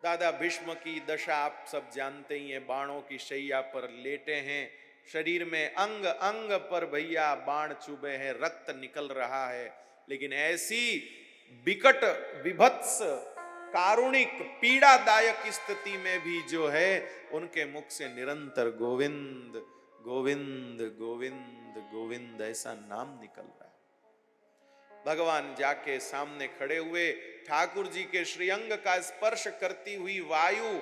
दादा भीष्म की दशा आप सब जानते ही हैं, बाणों की शैया पर लेटे हैं, शरीर में अंग अंग पर भैया बाण चुभे हैं, रक्त निकल रहा है। लेकिन ऐसी विकट विभत्स कारुणिक पीड़ादायक स्थिति में भी जो है उनके मुख से निरंतर गोविंद गोविंद गोविंद गोविंद ऐसा नाम निकल रहा है। भगवान जाके सामने खड़े हुए, ठाकुर जी के श्रीअंग का स्पर्श करती हुई वायु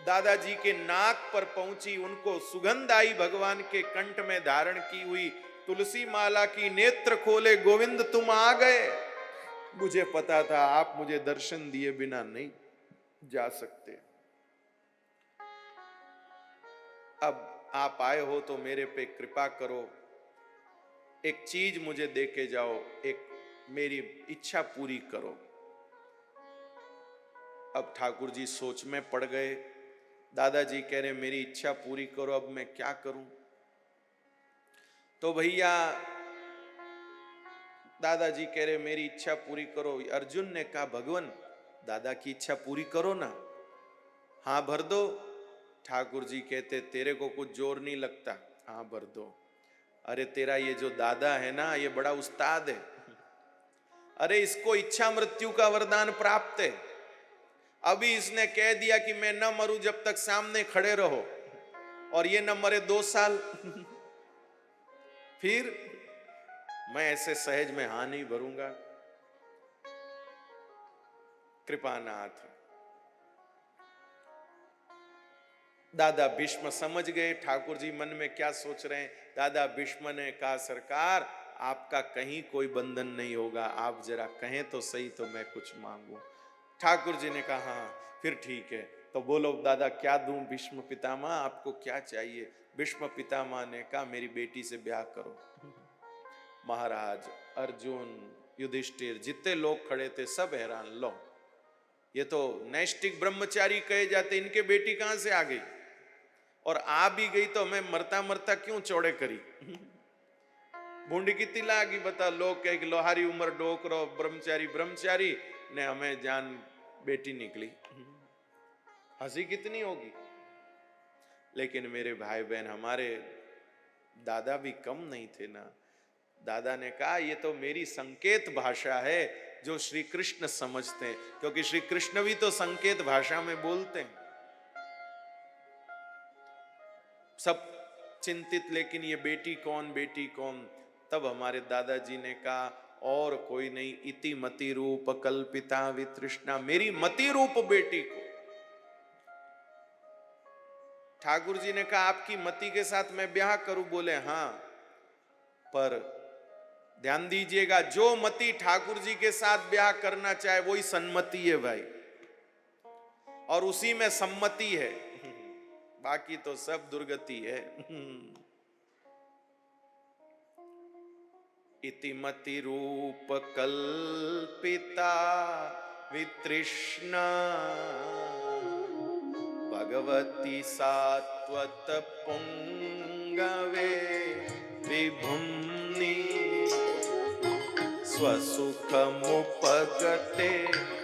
दादाजी के नाक पर पहुंची, उनको सुगंध आई भगवान के कंठ में धारण की हुई तुलसी माला की, नेत्र खोले, गोविंद तुम आ गए। मुझे पता था आप मुझे दर्शन दिए बिना नहीं जा सकते, अब आप आए हो तो मेरे पे कृपा करो, एक चीज मुझे दे के जाओ, एक मेरी इच्छा पूरी करो। अब ठाकुर जी सोच में पड़ गए। दादाजी कह रहे मेरी इच्छा पूरी करो, अब मैं क्या करूं? तो भैया दादाजी कह रहे मेरी इच्छा पूरी करो। अर्जुन ने कहा भगवान दादा की इच्छा पूरी करो ना, हाँ भर दो। ठाकुर जी कहते तेरे को कुछ जोर नहीं लगता, हाँ भर दो। अरे तेरा ये जो दादा है ना, ये बड़ा उस्ताद है, अरे इसको इच्छा मृत्यु का वरदान प्राप्त है। अभी इसने कह दिया कि मैं न मरूं जब तक सामने खड़े रहो, और ये न मरे 2 साल फिर मैं ऐसे सहज में हाँ नहीं भरूंगा। कृपानाथ दादा भीष्म समझ गए ठाकुर जी मन में क्या सोच रहे हैं। दादा भीष्म ने कहा सरकार आपका कहीं कोई बंधन नहीं होगा, आप जरा कहें तो सही तो मैं कुछ मांगू। ठाकुर जी ने कहा हाँ फिर ठीक है, तो बोलो दादा क्या दूं भीष्म पितामह, आपको क्या चाहिए? भीष्म पितामह ने कहा मेरी बेटी से ब्याह करो। महाराज अर्जुन युधिष्ठिर जितने लोग खड़े थे सब हैरान, लो ये तो नैष्टिक ब्रह्मचारी कहे जाते, इनके बेटी कहां से आ गई, और आ भी गई तो हमें मरता मरता क्यों चौड़े करी। बूंदी की तिलागी बता, लोग कहे लोहारी उम्र डोक रो, ब्रह्मचारी ब्रह्मचारी ने हमें जान बेटी निकली, हंसी कितनी होगी। लेकिन मेरे भाई बहन हमारे दादा भी कम नहीं थे ना। दादा ने कहा ये तो मेरी संकेत भाषा है जो श्री कृष्ण समझते हैं, क्योंकि श्री कृष्ण भी तो संकेत भाषा में बोलते हैं। सब चिंतित, लेकिन ये बेटी कौन बेटी कौन? तब हमारे दादाजी ने कहा और कोई नहीं, इति मति रूप कल्पिता वितृष्णा, मेरी मति रूप बेटी को। ठाकुर जी ने कहा आपकी मति के साथ मैं ब्याह करूं? बोले हाँ, पर ध्यान दीजिएगा जो मति ठाकुर जी के साथ ब्याह करना चाहे वही सन्मति है भाई, और उसी में सम्मति है, बाकी तो सब दुर्गति है। इति मति रूप कल्पिता वितृष्णा भगवती सात्वत पुंगवे विभुम्नि स्वसुखमुपगते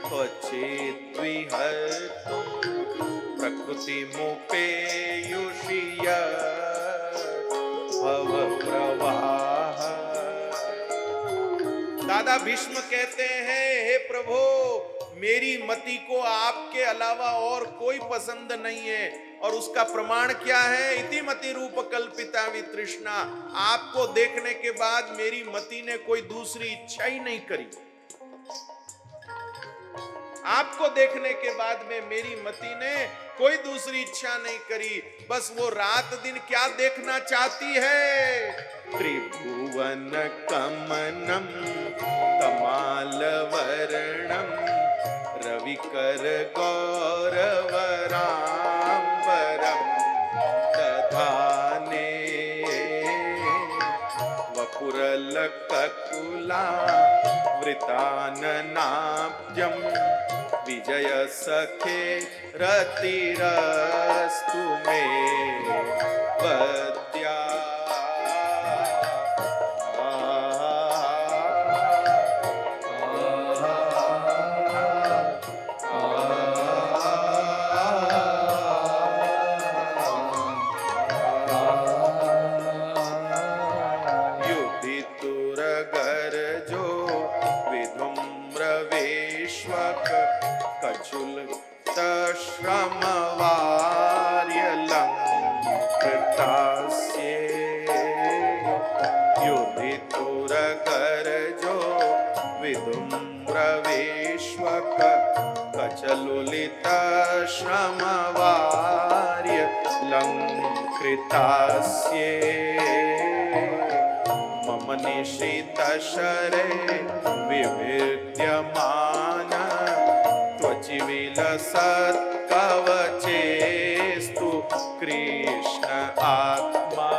क्वचिद्विहर्तुं प्रकृति मुपेयुषि भव प्रवाह। दादा भीष्म कहते हैं हे प्रभु मेरी मति को आपके अलावा और कोई पसंद नहीं है, और उसका प्रमाण क्या है? इति मति रूप कल्पिता वितृष्णा, आपको देखने के बाद मेरी मति ने कोई दूसरी इच्छा ही नहीं करी। आपको देखने के बाद में मेरी मति ने कोई दूसरी इच्छा नहीं करी, बस वो रात दिन क्या देखना चाहती है? त्रिभुवन कमनम तमाल वर्णम रविकर गौरवराम्बरम दधाने वपुरलककुला वृताननाब्जं विजय सखे रतिरस्तु मे वद्या। प्रचुलित श्रमवार्य लंकृतास्ये युधितुरगर्जो विधुम्र विश्वक कचलुलित श्रमवार्य लंकृतास्ये मम निश्रित शरे विविद्यमान त्वचि विलसत् कवचेस्तु कृष्ण आत्मा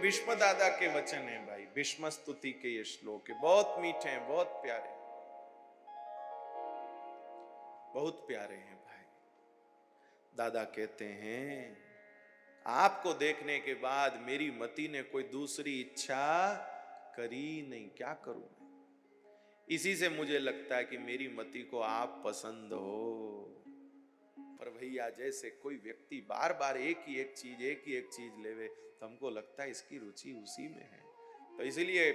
भीष्म दादा के वचन हैं भाई। भीष्म स्तुति के ये श्लोक है, बहुत मीठे हैं, बहुत प्यारे, बहुत प्यारे हैं भाई। दादा कहते हैं आपको देखने के बाद मेरी मति ने कोई दूसरी इच्छा करी नहीं, क्या करूं मैं। इसी से मुझे लगता है कि मेरी मति को आप पसंद हो। पर भैया जैसे कोई व्यक्ति बार बार एक ही एक चीज लेवे तो हमको लगता है इसकी रुचि उसी में है। तो इसलिए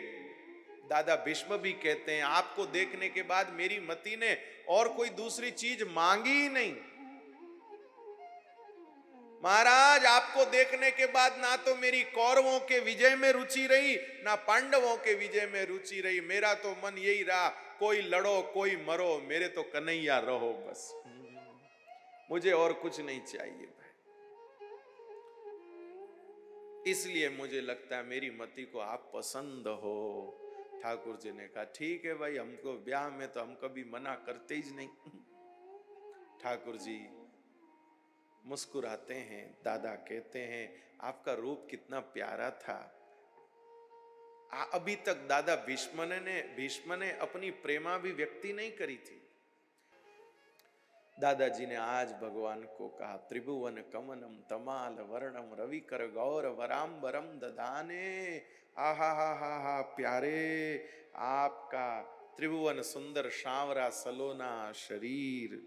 दादा भीष्म भी कहते हैं आपको देखने के बाद मेरी मति ने और कोई दूसरी चीज मांगी ही नहीं। महाराज आपको देखने के बाद ना तो मेरी कौरवों के विजय में रुचि रही, ना पांडवों के विजय में रुचि रही। मेरा तो मन यही रहा, कोई लड़ो कोई मरो, मेरे तो कन्हैया रहो बस, मुझे और कुछ नहीं चाहिए भाई। इसलिए मुझे लगता है मेरी मति को आप पसंद हो। ठाकुर जी ने कहा ठीक है भाई, हमको ब्याह में तो हम कभी मना करते ही नहीं। ठाकुर जी मुस्कुराते हैं। दादा कहते हैं आपका रूप कितना प्यारा था। अभी तक दादा भीष्म ने अपनी प्रेमाभिव्यक्ति नहीं करी थी। दादाजी ने आज भगवान को कहा त्रिभुवन कमनम तमाल वर्णम रविकर गौर वरांबरम ददाने। आहा हा हा हा प्यारे, आपका त्रिभुवन सुंदर सांवरा सलोना शरीर,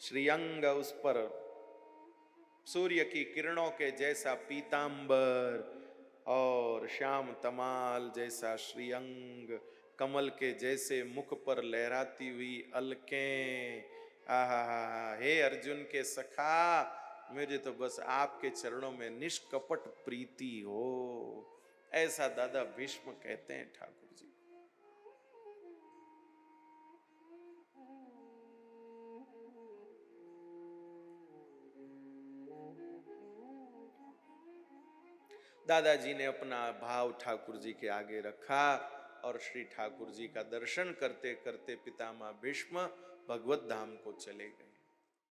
श्रीअंग उस पर सूर्य की किरणों के जैसा पीतांबर और श्याम तमाल जैसा श्रीअंग, कमल के जैसे मुख पर लहराती हुई अलकें। आहा हे अर्जुन के सखा, मुझे तो बस आपके चरणों में निष्कपट प्रीति हो। ऐसा दादा भीष्म कहते हैं ठाकुर जी। दादाजी ने अपना भाव ठाकुर जी के आगे रखा और श्री ठाकुर जी का दर्शन करते करते पितामह भीष्म भगवत धाम को चले गए।